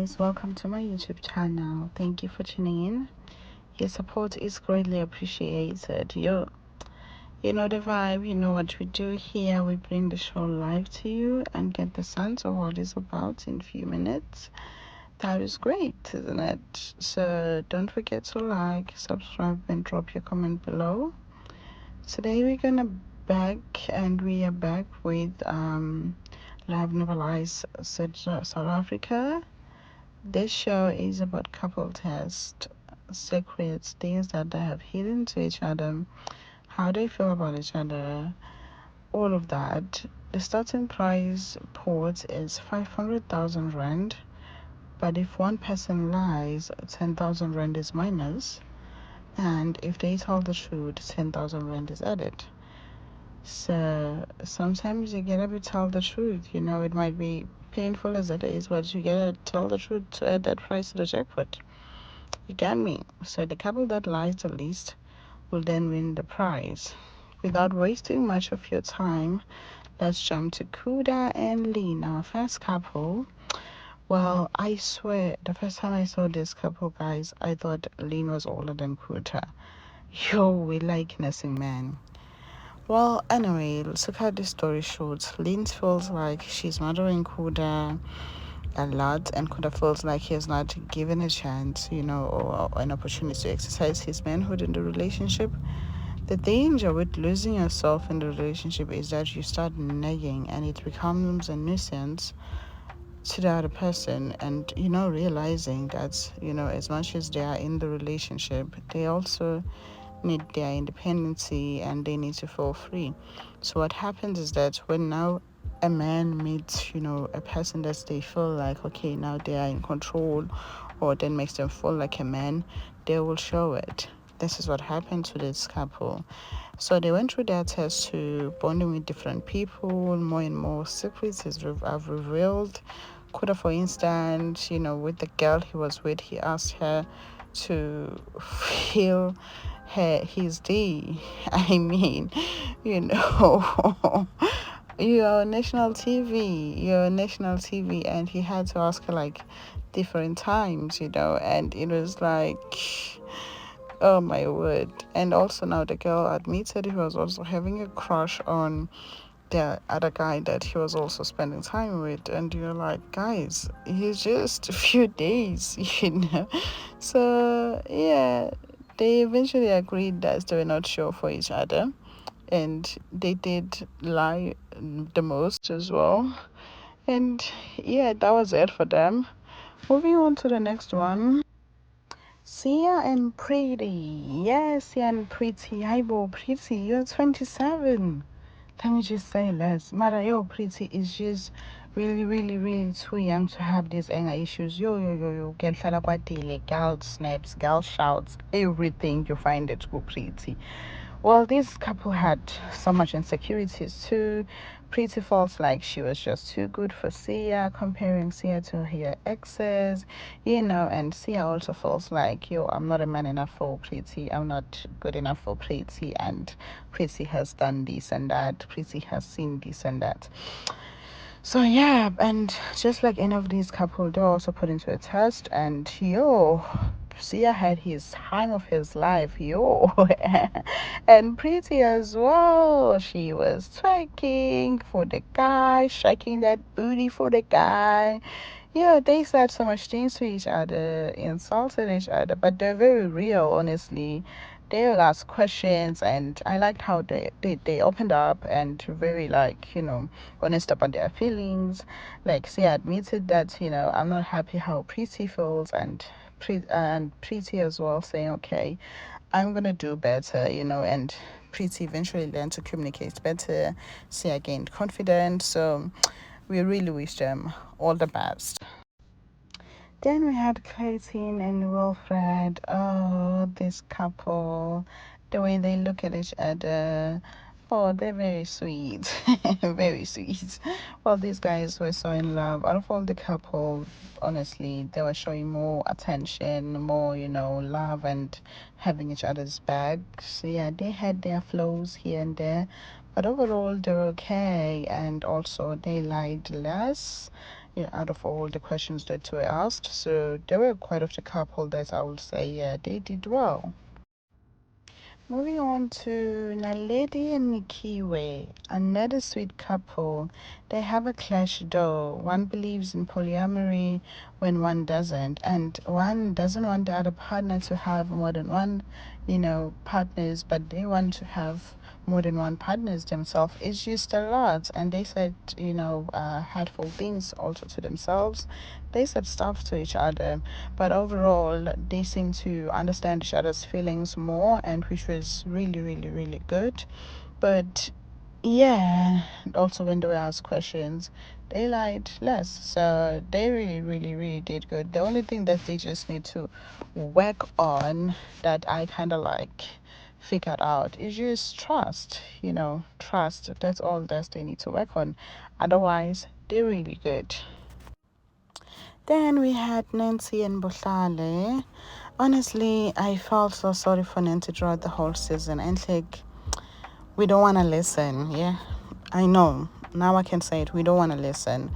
guys, welcome to my YouTube channel. Thank you for tuning in. Your support is greatly appreciated. You know the vibe, you know what we do here. We bring the show live to you and get the sense of what it's about in a few minutes. That is great, isn't it? So don't forget to like, subscribe, and drop your comment below. Today we are back with Live Novelized South Africa. This show is about couple test, secrets, things that they have hidden to each other, how they feel about each other, all of that. The starting price port is 500,000 rand, but if one person lies, 10,000 rand is minus, and if they tell the truth, 10,000 rand is added. So sometimes you gotta tell the truth. It might be painful as it is, but you gotta tell the truth to add that price to the jackpot. You get me? So the couple that lies the least will then win the prize. Without wasting much of your time, let's jump to Kuda and Lean, our first couple. Well, I swear, the first time I saw this couple, guys, I thought Lean was older than Kuda. Yo, we like nursing man. Well, anyway, let's cut the story short. Lean feels like she's mothering Kuda a lot, and Kuda feels like he has not given a chance, or an opportunity to exercise his manhood in the relationship. The danger with losing yourself in the relationship is that you start nagging and it becomes a nuisance to the other person, and realizing that as much as they are in the relationship, they also need their independency and they need to feel free. So what happens is that when now a man meets a person that they feel like, okay, now they are in control, or that makes them feel like a man, they will show it. This is what happened to this couple. So they went through their test to bonding with different people. More and more secrets have revealed. Kuda, for instance, with the girl he was with, he asked her to feel his day. I mean, you're national TV, and he had to ask her like different times, and it was like, oh my word. And also now the girl admitted he was also having a crush on the other guy that he was also spending time with, and you're like, guys, he's just a few days. So yeah, they eventually agreed that they were not sure for each other, and they did lie the most as well. And yeah, that was it for them. Moving on to the next one. Sia and Pretty. Yes, Sia and Pretty. Hi, bo, Pretty, you're 27. Let me just say less. Mara, yo, Pretty is just really, really, really too young to have these anger issues. Yo. Get kwatile, girl snaps, girl shouts, everything you find at school, Pretty. Well, this couple had so much insecurities too. Pretty felt like she was just too good for Sia, comparing Sia to her exes, and Sia also feels like, yo, I'm not a man enough for Pretty, I'm not good enough for Pretty, and Pretty has done this and that, Pretty has seen this and that. So yeah, and just like any of these couple, they're also put into a test, and yo, Sia had his time of his life, yo. And Pretty as well. She was twerking for the guy, shaking that booty for the guy. Yeah, they said so much things to each other, insulted each other, but they're very real, honestly. They will ask questions, and I liked how they opened up and very, like, honest about their feelings. Like, she admitted that, I'm not happy how Pretty feels, and Pretty as well saying, okay, I'm gonna do better, and Pretty eventually learned to communicate better. Sia gained confidence, so we really wish them all the best. Then we had Clayton and Wilfred. Oh, this couple, the way they look at each other. Oh, they're very sweet. Very sweet. Well, these guys were so in love. Out of all the couple, honestly, they were showing more attention, more, love, and having each other's back. So yeah, they had their flaws here and there, but overall they're okay. And also they lied less. yeah, out of all the questions that were asked. So there were quite of the couple that I would say, yeah, they did well. Moving on to Naledi and Nikiwe, another sweet couple. They have a clash though. One believes in polyamory when one doesn't, and one doesn't want the other partner to have more than one, partners, but they want to have more than one partners themselves. It's just a lot, and they said, hurtful things also to themselves. They said stuff to each other, but overall they seem to understand each other's feelings more, and which was really, really, really good. But yeah, also when they were asked questions, they lied less. So they really, really, really did good. The only thing that they just need to work on, that I kind of like figured out, is just trust. Trust. That's all that they need to work on. Otherwise, they're really good. Then we had Nancy and Bohlale. Honestly, I felt so sorry for Nancy throughout the whole season. And like, we don't want to listen. Yeah, I know. Now I can say it. We don't want to listen.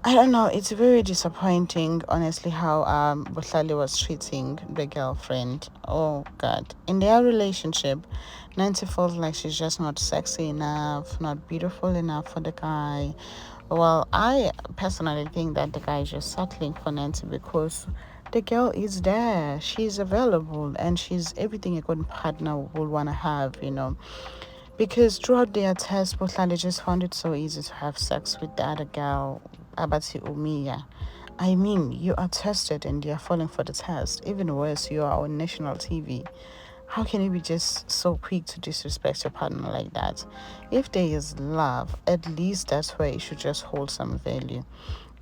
I don't know. It's very disappointing, honestly, how Bohlale was treating the girlfriend. Oh God, in their relationship, Nancy feels like she's just not sexy enough, not beautiful enough for the guy. Well, I personally think that the guy is just settling for Nancy because the girl is there. She's available and she's everything a good partner would want to have. Because throughout their test, Botlale just found it so easy to have sex with the other girl, Abati Umiya. I mean, you are tested and you are falling for the test. Even worse, you are on national TV. How can you be just so quick to disrespect your partner like that? If there is love, at least that's where it should just hold some value.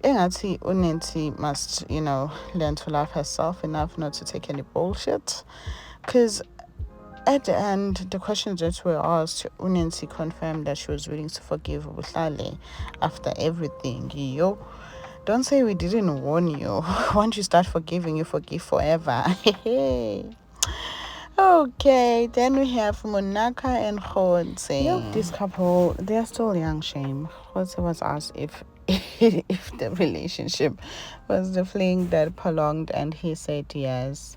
Engathi Unenti must, learn to love herself enough not to take any bullshit. Because at the end, the questions that were asked, Unenti confirmed that she was willing to forgive Buhlale after everything. Yo, don't say we didn't warn you. Once you start forgiving, you forgive forever. Okay, then we have Monaka and Khotse. Yep, this couple, they are still young, shame. Khotse was asked if if the relationship was the fling that prolonged, and he said yes.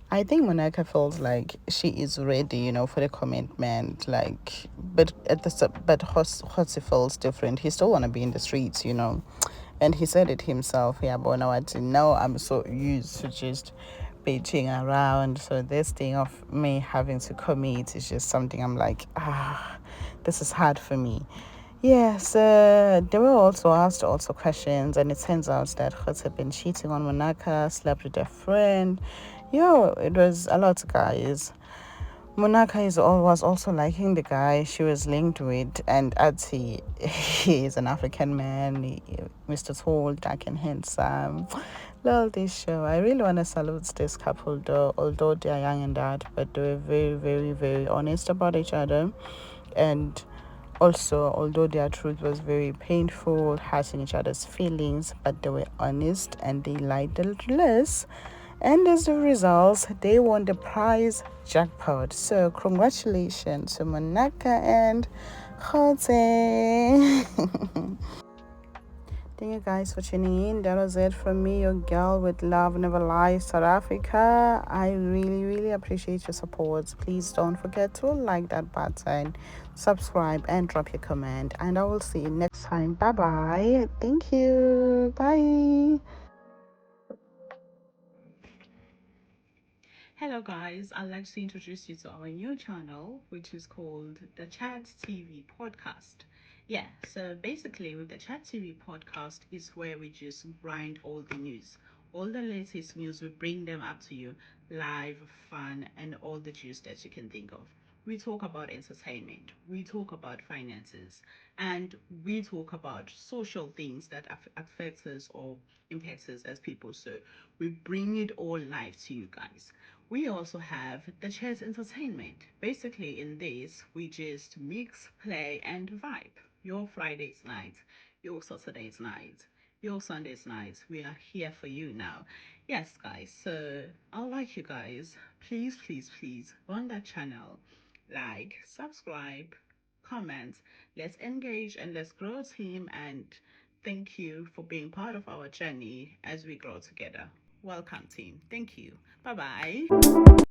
I think Monaka feels like she is ready, for the commitment. But Khotse feels different. He still wanna be in the streets. And he said it himself. Yeah, but now I'm so used to just beaching around. So this thing of me having to commit is just something I'm like, this is hard for me. Yes, they were also asked also questions, and it turns out that Khotse had been cheating on Monaka, slept with a friend. It was a lot, guys. Monaka was also liking the guy she was linked with, and Ati, he is an African man, Mr. Tall, dark and handsome. Love this show. I really want to salute this couple, though, although they are young and that, but they were very, very, very honest about each other. And also, although their truth was very painful, hurting each other's feelings, but they were honest and they lied a little less. And as a result, they won the prize jackpot. So, congratulations to Monaka and Jose. Thank you guys for tuning in. That was it from me, your girl with love never lies, South Africa. I really, really appreciate your support. Please don't forget to like that button, subscribe, and drop your comment. And I will see you next time. Bye bye. Thank you. Bye. Hello guys, I'd like to introduce you to our new channel, which is called the Chat TV Podcast. Yeah, so basically with the Chat TV Podcast is where we just grind all the news. All the latest news, we bring them up to you live, fun, and all the juice that you can think of. We talk about entertainment, we talk about finances, and we talk about social things that affect us or impact us as people. So we bring it all live to you guys. We also have the Chess Entertainment. Basically, in this, we just mix, play, and vibe. Your Friday's night, your Saturday's night, your Sunday's night. We are here for you now. Yes, guys. So I'd like you guys, please, please, please, on that channel, like, subscribe, comment. Let's engage and let's grow a team and Thank you for being part of our journey as we grow together. Welcome, team. Thank you. Bye bye.